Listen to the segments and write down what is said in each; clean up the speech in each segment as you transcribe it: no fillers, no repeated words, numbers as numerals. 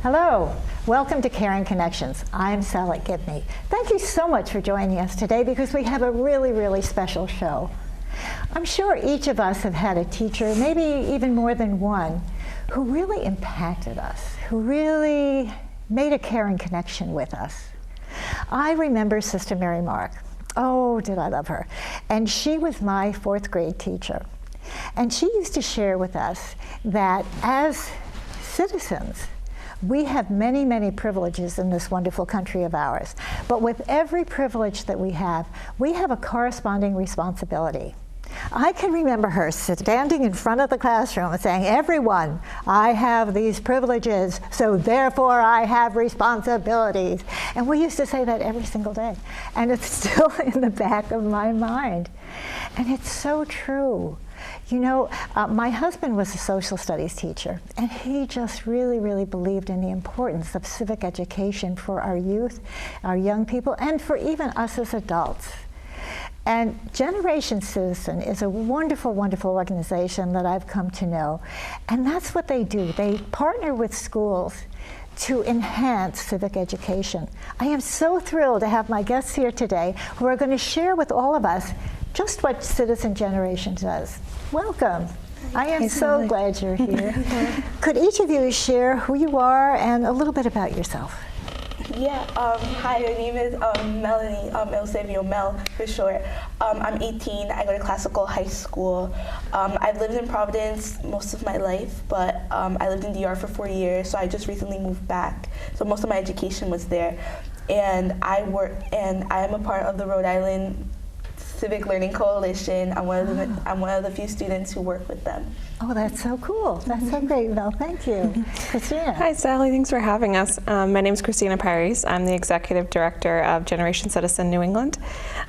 Hello, welcome to Caring Connections. I'm Salley Gibney. Thank you so much for joining us today because we have a really special show. I'm sure each of us have had a teacher, maybe even more than one, who really impacted us, who really made a caring connection with us. I remember Sister Mary Mark. Oh, did I love her. And she was my 4th grade teacher. And she used to share with us that as citizens, we have many privileges in this wonderful country of ours. But with every privilege that we have a corresponding responsibility. I can remember her standing in front of the classroom and saying, everyone, I have these privileges, so therefore I have responsibilities. And we used to say that every single day. And it's still in the back of my mind. And it's so true. You know, my husband was a social studies teacher, and he just really believed in the importance of civic education for our youth, our young people, and for even us as adults. And Generation Citizen is a wonderful organization that I've come to know. And that's what they do. They partner with schools to enhance civic education. I am so thrilled to have my guests here today who are going to share with all of us just what Citizen Generation does. Welcome. I am so glad you're here. Could each of you share who you are and a little bit about yourself? Yeah, hi, my name is Melanie Eusebio, Mel for short. I'm 18, I go to classical high school. I've lived in Providence most of my life, but I lived in DR for 4 years, so I just recently moved back. So most of my education was there. And I am a part of the Rhode Island Civic Learning Coalition. I'm one of the few students who work with them. Oh, that's so cool. That's so great, Mel. Thank you. Christina. Hi, Sally. Thanks for having us. My name is Christina Pires. I'm the Executive Director of Generation Citizen New England,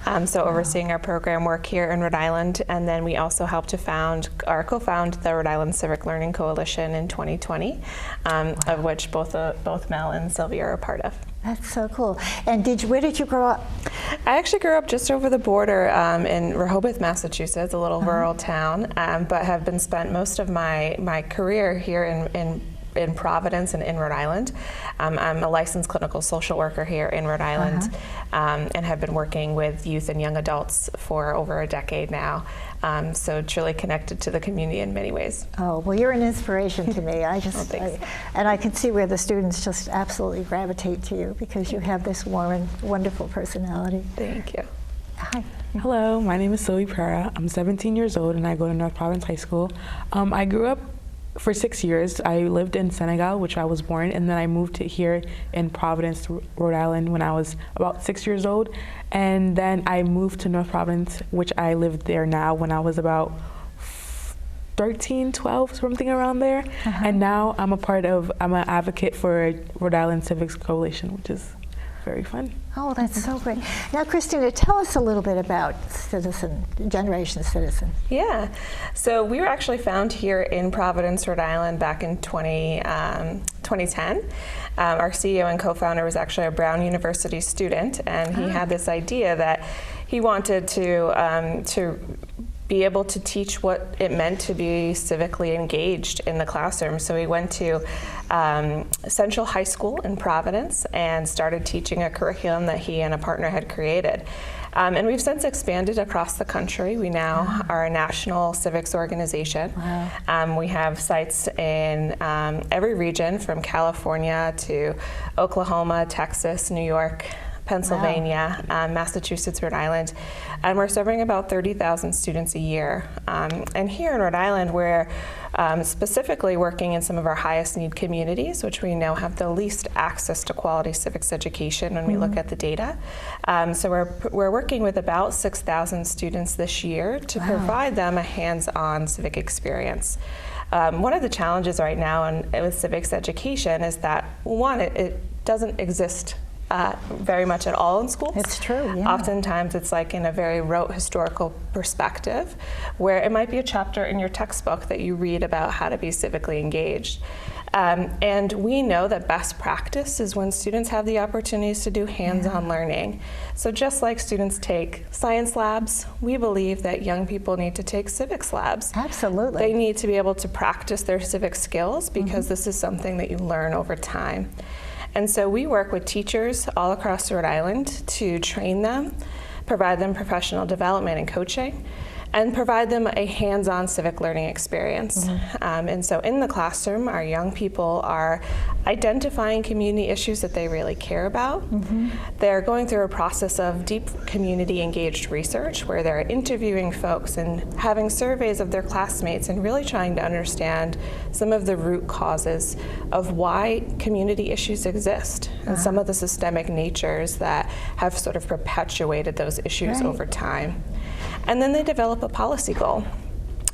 overseeing our program work here in Rhode Island. And then we also helped to co-found the Rhode Island Civic Learning Coalition in 2020, of which both Mel and Sylvia are a part of. That's so cool. And where did you grow up? I actually grew up just over the border in Rehoboth, Massachusetts, a little rural town, but have been spent most of my career here in Providence and in Rhode Island. I'm a licensed clinical social worker here in Rhode Island, and have been working with youth and young adults for over a decade now. So truly connected to the community in many ways. Oh, well, you're an inspiration to me. And I can see where the students just absolutely gravitate to you because you have this warm and wonderful personality. Thank you. Hi. Hello, my name is Sylvia Pereira. I'm 17 years old and I go to North Providence High School. I grew up for 6 years. I lived in Senegal, which I was born, and then I moved to here in Providence, Rhode Island when I was about 6 years old. And then I moved to North Providence, which I lived there now when I was about 13, 12, something around there. And now I'm an advocate for Rhode Island Civics Coalition, which is very fun. Oh, that's so great. Now, Christina, tell us a little bit about Generation Citizen. Yeah, so we were actually found here in Providence, Rhode Island back in 2010. Our CEO and co-founder was actually a Brown University student, and he had this idea that he wanted to be able to teach what it meant to be civically engaged in the classroom. So he went to Central High School in Providence and started teaching a curriculum that he and a partner had created. And we've since expanded across the country. We now are a national civics organization. We have sites in every region from California to Oklahoma, Texas, New York, Pennsylvania, Massachusetts, Rhode Island, and we're serving about 30,000 students a year. And here in Rhode Island, we're specifically working in some of our highest need communities, which we know have the least access to quality civics education when we look at the data. So we're working with about 6,000 students this year to provide them a hands-on civic experience. One of the challenges right now with civics education is that, one, it doesn't exist very much at all in schools. It's true, yeah. Oftentimes it's like in a very rote historical perspective where it might be a chapter in your textbook that you read about how to be civically engaged. And we know that best practice is when students have the opportunities to do hands-on learning. So just like students take science labs, we believe that young people need to take civics labs. Absolutely. They need to be able to practice their civic skills because this is something that you learn over time. And so we work with teachers all across Rhode Island to train them, provide them professional development and coaching, and provide them a hands-on civic learning experience. And so in the classroom, our young people are identifying community issues that they really care about. They're going through a process of deep community engaged research where they're interviewing folks and having surveys of their classmates and really trying to understand some of the root causes of why community issues exist and some of the systemic natures that have sort of perpetuated those issues over time. And then they develop a policy goal.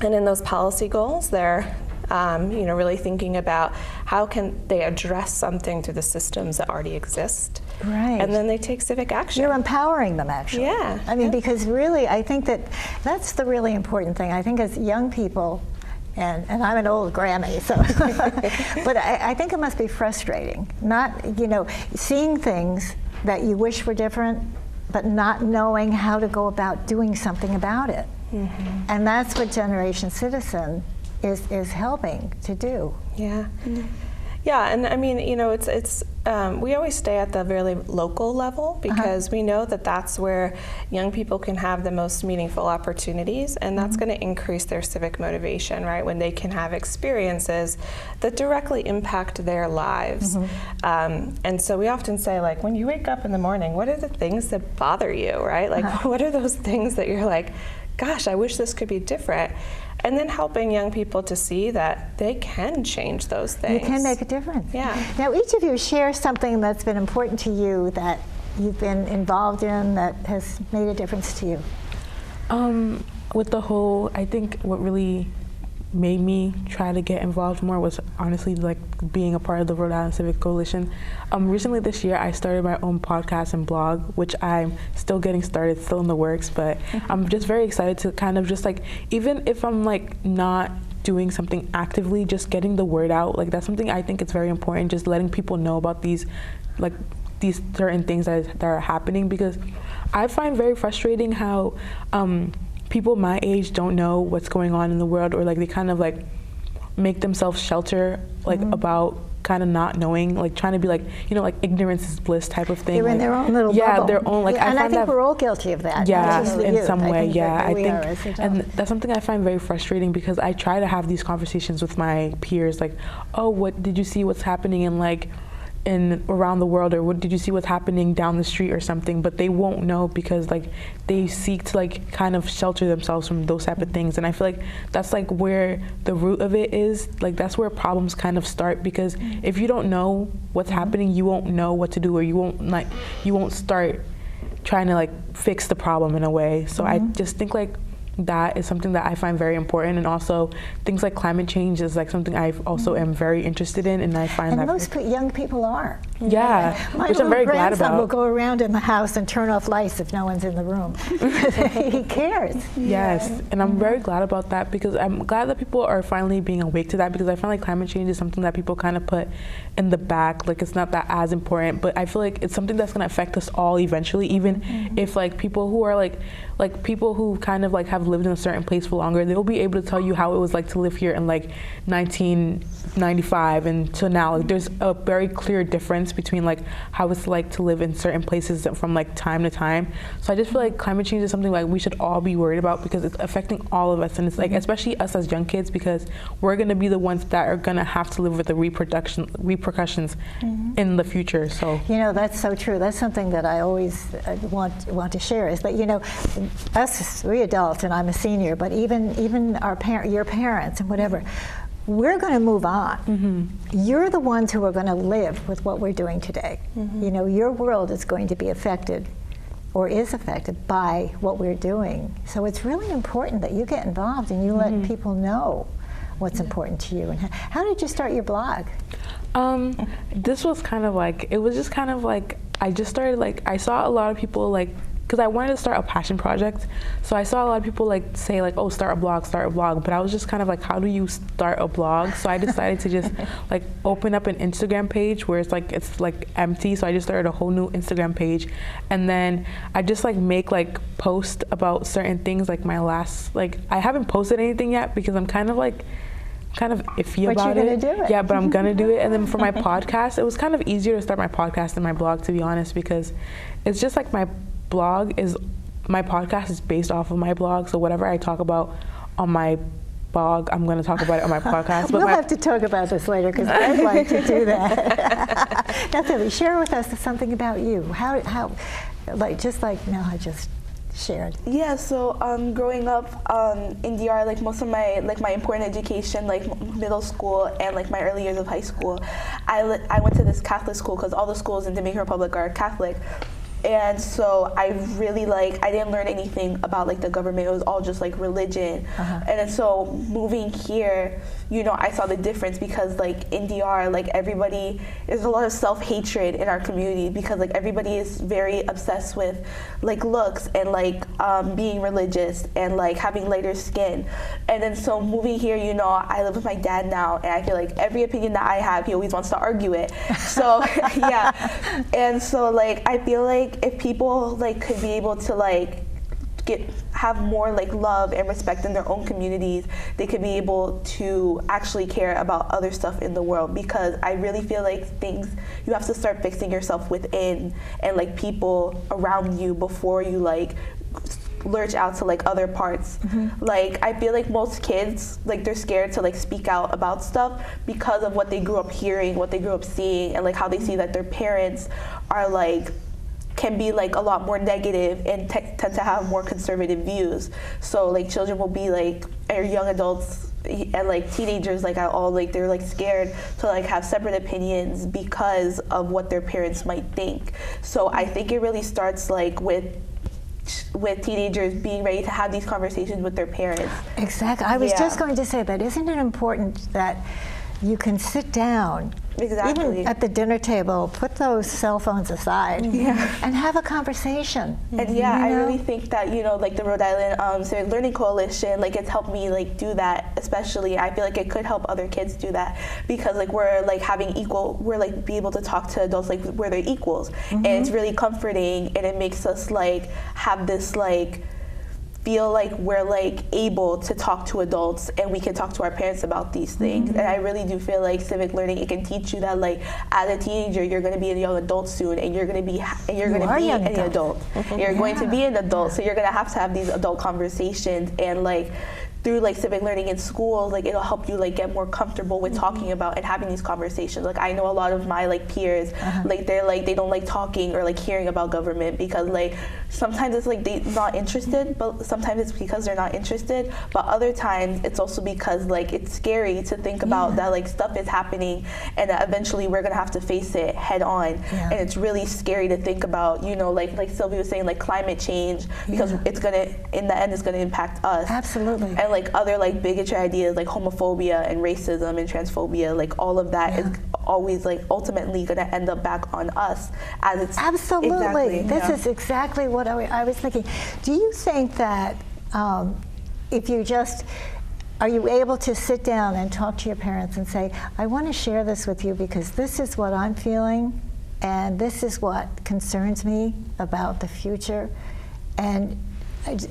And in those policy goals, they're really thinking about how can they address something through the systems that already exist. Right. And then they take civic action. You're empowering them, actually. Yeah. I mean, because really, I think that's the really important thing. I think as young people, and I'm an old Grammy, so, but I think it must be frustrating, not, seeing things that you wish were different, but not knowing how to go about doing something about it. And that's what Generation Citizen is helping to do. Yeah. Yeah, and I mean, it's we always stay at the really local level because we know that that's where young people can have the most meaningful opportunities, and that's going to increase their civic motivation, right? When they can have experiences that directly impact their lives. And so we often say, like, when you wake up in the morning, what are the things that bother you, right? Like, what are those things that you're like, gosh, I wish this could be different? And then helping young people to see that they can change those things. You can make a difference. Yeah. Now, each of you share something that's been important to you that you've been involved in that has made a difference to you. With the whole, I think what really made me try to get involved more was honestly like being a part of the Rhode Island Civic Coalition. Recently this year I started my own podcast and blog, which I'm still getting started, still in the works, but I'm just very excited to kind of just like, even if I'm like not doing something actively, just getting the word out, like that's something I think it's very important, just letting people know about these certain things that are happening, because I find very frustrating how people my age don't know what's going on in the world, or like they kind of like make themselves shelter like about kind of not knowing, like trying to be like, like ignorance is bliss type of thing. They're like, in their own little yeah, bubble. their own like. And I think that, we're all guilty of that. Yeah, not just the in youth. some way. I think I think, and that's something I find very frustrating because I try to have these conversations with my peers, like, oh, what did you see? What's happening in like in around the world, or what did you see what's happening down the street or something, but they won't know because like they seek to like kind of shelter themselves from those type of things. And I feel like that's like where the root of it is, like that's where problems kind of start, because if you don't know what's happening, you won't know what to do, or you won't start trying to like fix the problem in a way. So I just think like that is something that I find very important, and also things like climate change is like something I also am very interested in, and I find that most young people are. Yeah, My which I'm very glad grandson about. will go around in the house and turn off lights if no one's in the room. He cares. Yes, and I'm very glad about that, because I'm glad that people are finally being awake to that, because I find like climate change is something that people kind of put in the back, like it's not that as important, but I feel like it's something that's going to affect us all eventually, even if like people who are like people who kind of like have lived in a certain place for longer, they'll be able to tell you how it was like to live here in like 1995 and to now. Like, there's a very clear difference between like how it's like to live in certain places from like time to time. So I just feel like climate change is something like we should all be worried about, because it's affecting all of us, and it's like especially us as young kids, because we're going to be the ones that are going to have to live with the repercussions in the future. So that's so true. That's something that I always want to share, is that us, we adults, and I'm a senior, but even your parents and whatever, we're going to move on. You're the ones who are going to live with what we're doing today. Your world is going to be affected, or is affected by what we're doing. So it's really important that you get involved and you let people know what's important to you. And how did you start your blog? This was kind of like, it was just kind of like, I just started like, I saw a lot of people like because I wanted to start a passion project. So I saw a lot of people like say like, oh, start a blog, but I was just kind of like, how do you start a blog? So I decided to just like open up an Instagram page where it's like empty. So I just started a whole new Instagram page, and then I just like make like post about certain things. Like my last, like I haven't posted anything yet because I'm kind of iffy But about you're it. gonna do it. Yeah, but I'm gonna do it. And then for my podcast, it was kind of easier to start my podcast than my blog, to be honest, because it's just like my podcast is based off of my blog. So whatever I talk about on my blog, I'm gonna talk about it on my podcast. We'll have to talk about this later because I'd like to do that. Now, Sylvie, share with us something about you. How, like just like Mel just shared. Yeah, so growing up in DR, like most of my important education, like middle school and like my early years of high school, I went to this Catholic school because all the schools in Dominican Republic are Catholic. And so I really I didn't learn anything about like the government. It was all just like religion. And then so moving here, I saw the difference because like in DR, like everybody, there's a lot of self-hatred in our community because like everybody is very obsessed with like looks and like being religious and like having lighter skin. And then so moving here, I live with my dad now, and I feel like every opinion that I have, he always wants to argue it. So yeah, and so like I feel like if people like could be able to like have more like love and respect in their own communities, they could be able to actually care about other stuff in the world, because I really feel like you have to start fixing yourself within and like people around you before you like lurch out to like other parts. Like I feel like most kids, like they're scared to like speak out about stuff because of what they grew up hearing, what they grew up seeing, and like how they see that their parents are like can be like a lot more negative and tend to have more conservative views. So like children will be like, or young adults and like teenagers like all like they're like scared to like have separate opinions because of what their parents might think. So I think it really starts like with teenagers being ready to have these conversations with their parents. Exactly. I was just going to say that. Isn't it important that you can sit down, Exactly. even at the dinner table, put those cell phones aside, and have a conversation. And I really think that like the Rhode Island Civic Learning Coalition, like it's helped me like do that. Especially, I feel like it could help other kids do that because like we're like we're like be able to talk to adults like where they're equals, and it's really comforting, and it makes us like have this like feel like we're like able to talk to adults and we can talk to our parents about these things. And I really do feel like civic learning, it can teach you that like as a teenager you're going to be a young adult soon, and you're going to be an adult. You're going to be an adult, so you're going to have these adult conversations, and like through like civic learning in school, like it'll help you like get more comfortable with talking about and having these conversations. Like I know a lot of my like peers, like they're like they don't like talking or like hearing about government because like sometimes it's like they're not interested, but sometimes it's because they're not interested. But other times it's also because like it's scary to think about that like stuff is happening and that eventually we're gonna have to face it head on. And it's really scary to think about, like Sylvie was saying, like climate change, because it's gonna in the end it's gonna impact us. Absolutely. And like other like bigotry ideas like homophobia and racism and transphobia, like all of that is always like ultimately going to end up back on us as it's absolutely. This is exactly what I was thinking. Do you think that if you just are you able to sit down and talk to your parents and say, I want to share this with you because this is what I'm feeling and this is what concerns me about the future, and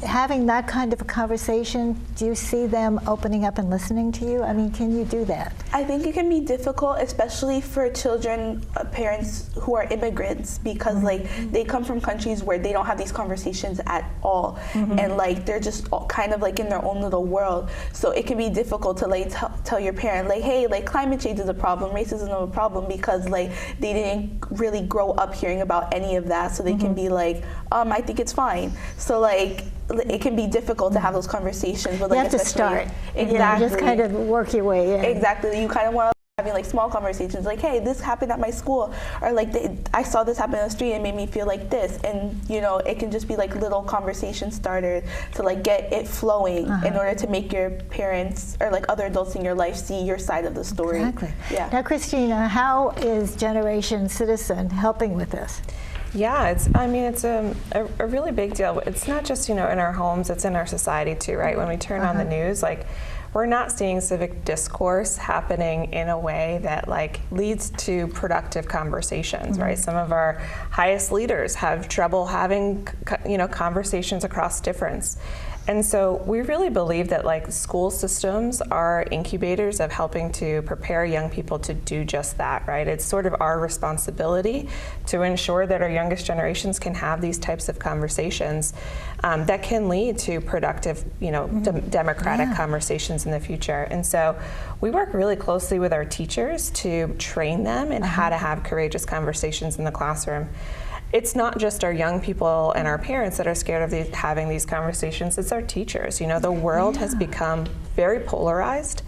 having that kind of a conversation, do you see them opening up and listening to you? I mean, can you do that? I think it can be difficult, especially for children, parents who are immigrants, because like they come from countries where they don't have these conversations at all, and like they're just all kind of like in their own little world. So it can be difficult to like tell your parent like, hey, like climate change is a problem, racism is a problem, because like they didn't really grow up hearing about any of that. So they can be like, I think it's fine. So like it can be difficult to have those conversations. But, like, you have to start. Exactly. Just kind of work your way in. Exactly. You kind of want to having like small conversations like, hey, this happened at my school, or like I saw this happen on the street and it made me feel like this, and it can just be like little conversation starters to like get it flowing in order to make your parents or like other adults in your life see your side of the story. Exactly. Yeah. Now, Christina, how is Generation Citizen helping with this? Yeah, it's a really big deal. It's not just, in our homes, it's in our society too, right? When we turn on the news, like, we're not seeing civic discourse happening in a way that leads to productive conversations, right? Some of our highest leaders have trouble having, conversations across difference. And so we really believe that school systems are incubators of helping to prepare young people to do just that, right? It's sort of our responsibility to ensure that our youngest generations can have these types of conversations that can lead to productive, democratic conversations in the future. And so we work really closely with our teachers to train them in how to have courageous conversations in the classroom. It's not just our young people and our parents that are scared of having these conversations, it's our teachers. The world has become very polarized,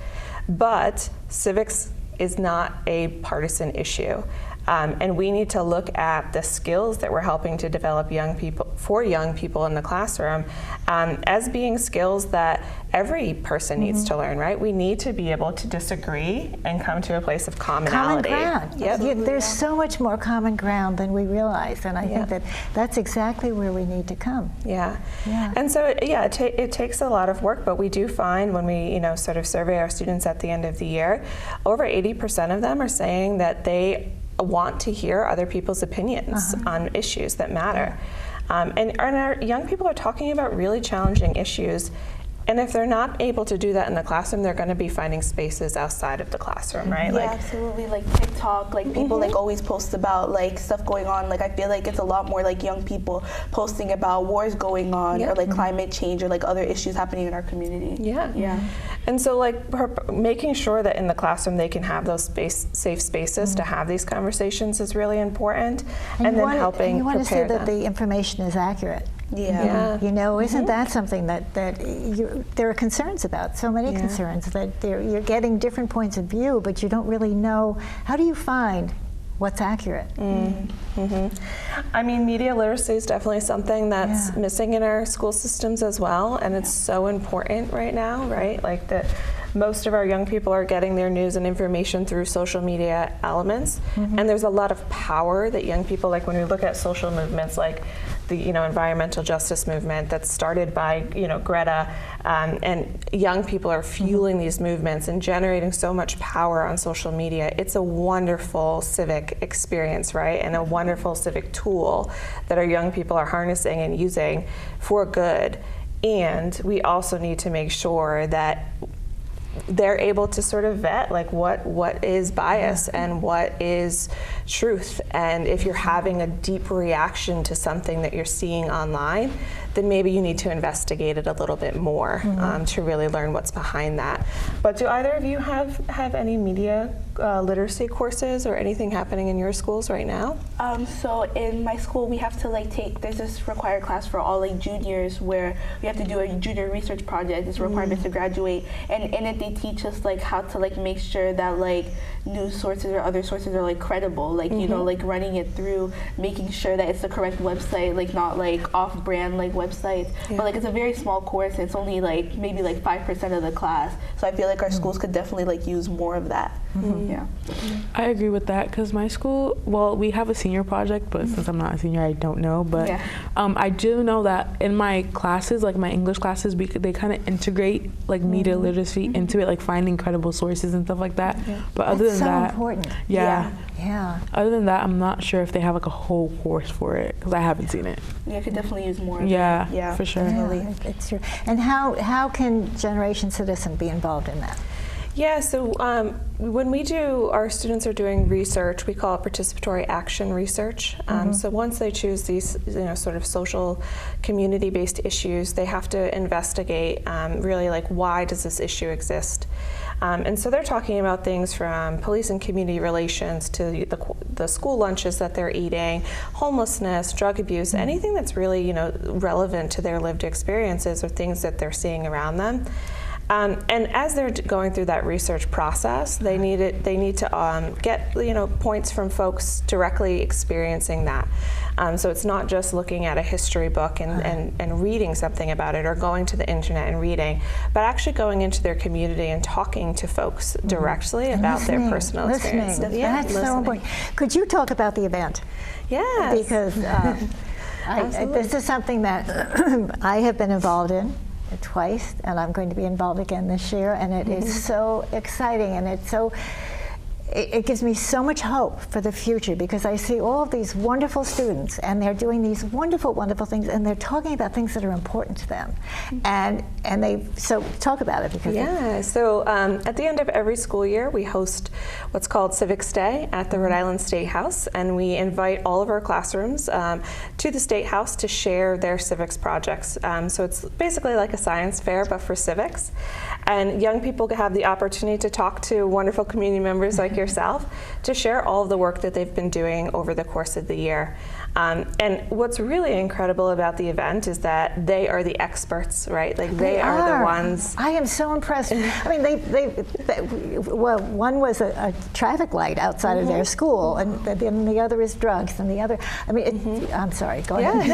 but civics is not a partisan issue. And we need to look at the skills that we're helping to develop young people in the classroom as being skills that every person needs to learn, right? We need to be able to disagree and come to a place of commonality. Common ground. Yep. There's so much more common ground than we realize, and I think that's exactly where we need to come. Yeah. And so, it takes a lot of work, but we do find when we, sort of survey our students at the end of the year, over 80% of them are saying that they want to hear other people's opinions on issues that matter. And our young people are talking about really challenging issues. And if they're not able to do that in the classroom, they're going to be finding spaces outside of the classroom, right? Yeah, absolutely. Like TikTok, people always post about stuff going on. I feel like it's a lot more young people posting about wars going on or climate change or other issues happening in our community. Yeah. And so making sure that in the classroom they can have those safe spaces to have these conversations is really important. And then helping you want to see prepare that them. the information is accurate. Yeah. Isn't that something that there are concerns about? So many concerns that you're getting different points of view, but you don't really know, how do you find what's accurate? I mean, media literacy is definitely something that's missing in our school systems as well, and it's so important right now, right? Most of our young people are getting their news and information through social media elements, and there's a lot of power that young people, when we look at social movements like the environmental justice movement that started by Greta, and young people are fueling these movements and generating so much power on social media. It's a wonderful civic experience, right? And a wonderful civic tool that our young people are harnessing and using for good. And we also need to make sure that they're able to sort of vet what is bias and what is truth. And if you're having a deep reaction to something that you're seeing online, then maybe you need to investigate it a little bit more to really learn what's behind that. But do either of you have any media literacy courses or anything happening in your schools right now? So in my school, we have to there's this required class for all juniors where we have to do a junior research project. It's a requirement to graduate, and in it they teach us how to make sure that news sources or other sources are credible, running it through, making sure that it's the correct website, not off-brand websites. But it's a very small course, and it's only maybe 5% of the class. So I feel our schools could definitely use more of that. Yeah. I agree with that, because my school, we have a senior project, but since I'm not a senior, I don't know. But I do know that in my classes, my English classes, they kind of integrate media literacy into it, finding credible sources and stuff like that. But other than that, important. Yeah. Other than that, I'm not sure if they have a whole course for it, because I haven't seen it. Yeah, could definitely use more of Yeah, it. Yeah, for sure. Yeah, it's true. And how can Generation Citizen be involved in that? Yeah, so when our students are doing research, we call it participatory action research. So once they choose these, sort of social, community-based issues, they have to investigate really why does this issue exist? And so they're talking about things from police and community relations to the school lunches that they're eating, homelessness, drug abuse, anything that's really relevant to their lived experiences or things that they're seeing around them. And as they're going through that research process, they need to get points from folks directly experiencing that. So it's not just looking at a history book and reading something about it, or going to the internet and reading, but actually going into their community and talking to folks directly about their personal experience. That's so important. Could you talk about the event? Yes. Because this is something that I have been involved in twice, and I'm going to be involved again this year, and it is so exciting, and it gives me so much hope for the future, because I see all of these wonderful students, and they're doing these wonderful, wonderful things, and they're talking about things that are important to them. So talk about it. Because so at the end of every school year, we host what's called Civics Day at the Rhode Island State House, and we invite all of our classrooms to the State House to share their civics projects. So it's basically like a science fair, but for civics. And young people have the opportunity to talk to wonderful community members like yourself to share all of the work that they've been doing over the course of the year. And what's really incredible about the event is that they are the experts, right? Like they are the ones. I am so impressed. I mean, well, one was a traffic light outside of their school, and then the other is drugs, and the other, I mean, I'm sorry, go ahead.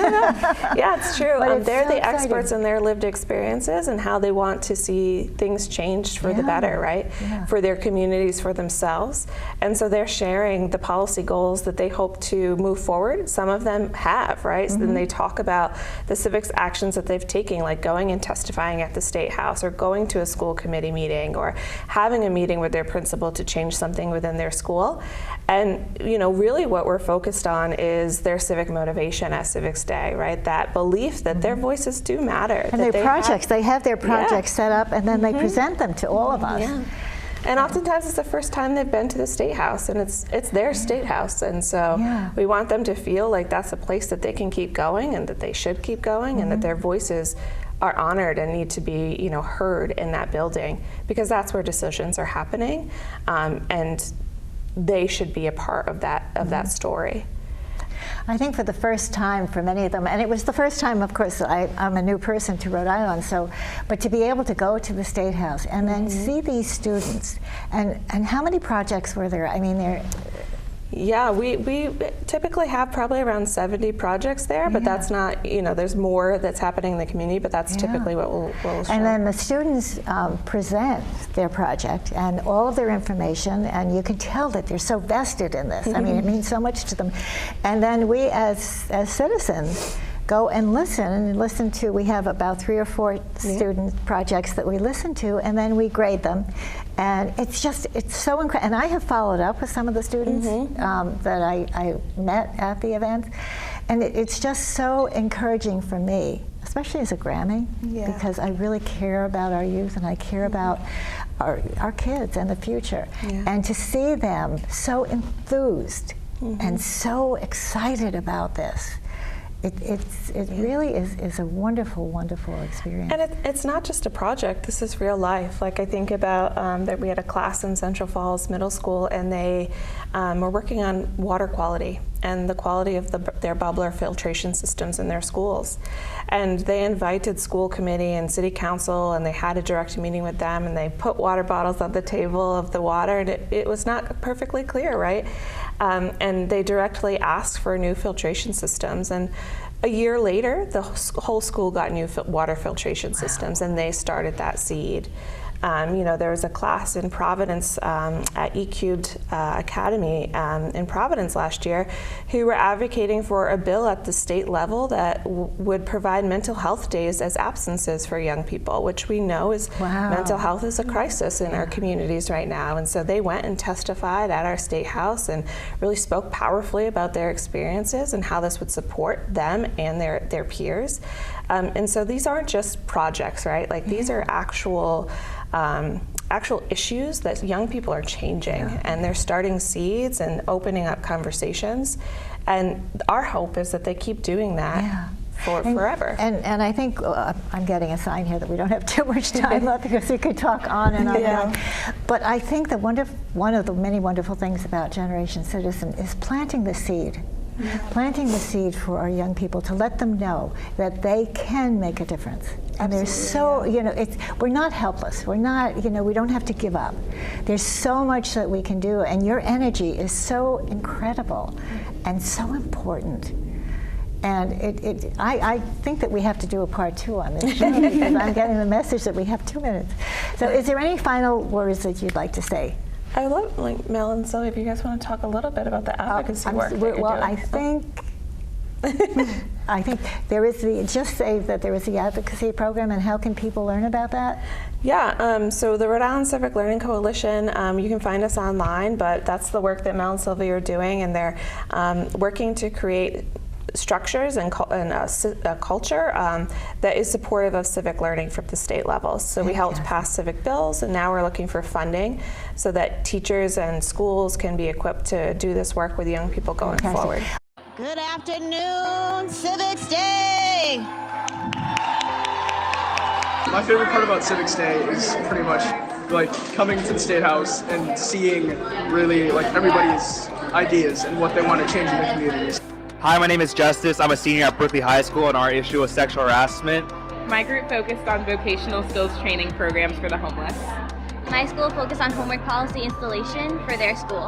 Yeah, it's true. They're so the experts in their lived experiences and how they want to see things changed for the better, right? For their communities, for themselves. And so they're sharing the policy goals that they hope to move forward. Some of them have, right? So then they talk about the civics actions that they've taken, like going and testifying at the State House, or going to a school committee meeting, or having a meeting with their principal to change something within their school. And really what we're focused on is their civic motivation at Civics Day, right? That belief that their voices do matter. And their projects, they have their projects set up, and then they present them to all of us. Yeah. And oftentimes it's the first time they've been to the State House, and it's their State House, and so we want them to feel like that's a place that they can keep going, and that they should keep going, and that their voices are honored and need to be heard in that building, because that's where decisions are happening, and they should be a part of that story. I think for the first time for many of them, and it was the first time, of course, I'm a new person to Rhode Island, but to be able to go to the State House and then see these students, and how many projects were there? I mean, Yeah, we typically have probably around 70 projects there, but that's not, there's more that's happening in the community, but that's typically what we'll show. And then the students present their project and all of their information, and you can tell that they're so vested in this. I mean, it means so much to them. And then we as citizens go and listen to, we have about 3 or 4 student projects that we listen to, and then we grade them. And it's so incredible. And I have followed up with some of the students that I met at the event. And it's just so encouraging for me, especially as a Grammy, because I really care about our youth, and I care about our kids and the future. And to see them so enthused and so excited about this, it really is a wonderful, wonderful experience. And it's not just a project, this is real life. Like I think about that we had a class in Central Falls Middle School, and they were working on water quality and the quality of their bubbler filtration systems in their schools. And they invited school committee and city council, and they had a direct meeting with them, and they put water bottles on the table of the water, and it was not perfectly clear, right? And they directly asked for new filtration systems. And a year later, the whole school got new water filtration systems, and they started that seed. There was a class in Providence at E-Cubed Academy in Providence last year who were advocating for a bill at the state level that would provide mental health days as absences for young people, which we know is mental health is a crisis in our communities right now. And so they went and testified at our State House and really spoke powerfully about their experiences and how this would support them and their peers. And so these aren't just projects, right? Like these are actual issues that young people are changing, and they're starting seeds and opening up conversations. And our hope is that they keep doing that forever. And I think I'm getting a sign here that we don't have too much time left, because we could talk on and on and on. But I think that one of the many wonderful things about Generation Citizen is planting the seed planting the seed for our young people to let them know that they can make a difference. And there's so, we're not helpless. We're not, we don't have to give up. There's so much that we can do, and your energy is so incredible and so important. And I think that we have to do a part 2 on this show because I'm getting the message that we have 2 minutes. So is there any final words that you'd like to say? I love, Mel and Sylvia, if you guys want to talk a little bit about the advocacy work that you're doing. I think there is just say that there is the advocacy program, and how can people learn about that? Yeah, so the Rhode Island Civic Learning Coalition, you can find us online, but that's the work that Mel and Sylvia are doing, and they're working to create structures and a culture that is supportive of civic learning from the state level. So we helped pass civic bills, and now we're looking for funding so that teachers and schools can be equipped to do this work with young people going forward. Good afternoon, Civics Day! My favorite part about Civics Day is pretty much like coming to the State House and seeing really like everybody's ideas and what they want to change in their communities. Hi, my name is Justice. I'm a senior at Berkeley High School, and our issue is sexual harassment. My group focused on vocational skills training programs for the homeless. My school focused on homework policy installation for their school.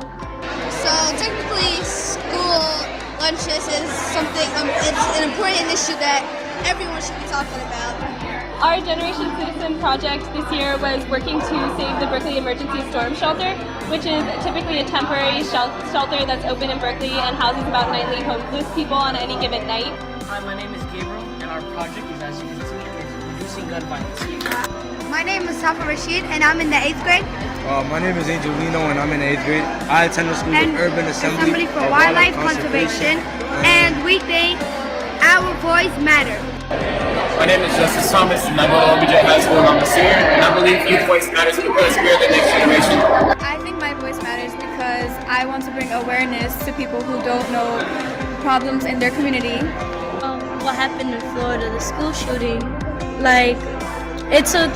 So technically, school lunches is something, it's an important issue that everyone should be talking about. Our Generation Citizen project this year was working to save the Berkeley Emergency Storm Shelter, which is typically a temporary shelter that's open in Berkeley and houses about 90 homeless people on any given night. Hi, my name is Gabriel, and our project is, as you can see, reducing gun violence. My name is Safa Rashid, and I'm in the 8th grade. My name is Angelino, and I'm in 8th grade. I attend the School of Urban Assembly for Wildlife Conservation, and we think our voice matters. My name is Justice Thomas, and I go to OBJ High School, and I'm a senior, and I believe youth voice matters because we're the next generation. I think my voice matters because I want to bring awareness to people who don't know problems in their community. What happened in Florida, the school shooting, it took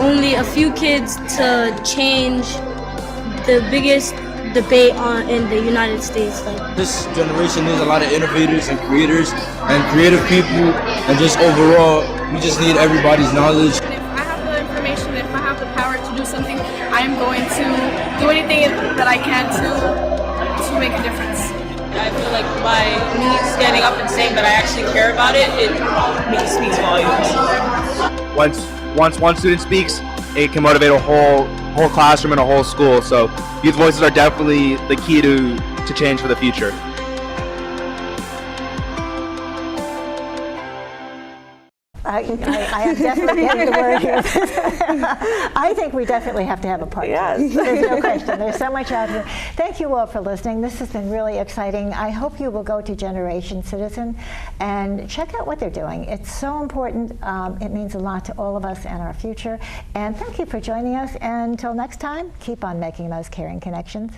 only a few kids to change the biggest debate in the United States. This generation needs a lot of innovators and creators and creative people, and just overall, we just need everybody's knowledge. If I have the information, if I have the power to do something, I am going to do anything that I can to make a difference. I feel like by me standing up and saying that I actually care about it, it speaks volumes. Once one student speaks, it can motivate a whole classroom and a whole school. So youth voices are definitely the key to change for the future. I am definitely getting the word here. I think we definitely have to have a part 2. Yes. There's no question. There's so much out here. Thank you all for listening. This has been really exciting. I hope you will go to Generation Citizen and check out what they're doing. It's so important. It means a lot to all of us and our future. And thank you for joining us. And until next time, keep on making those caring connections.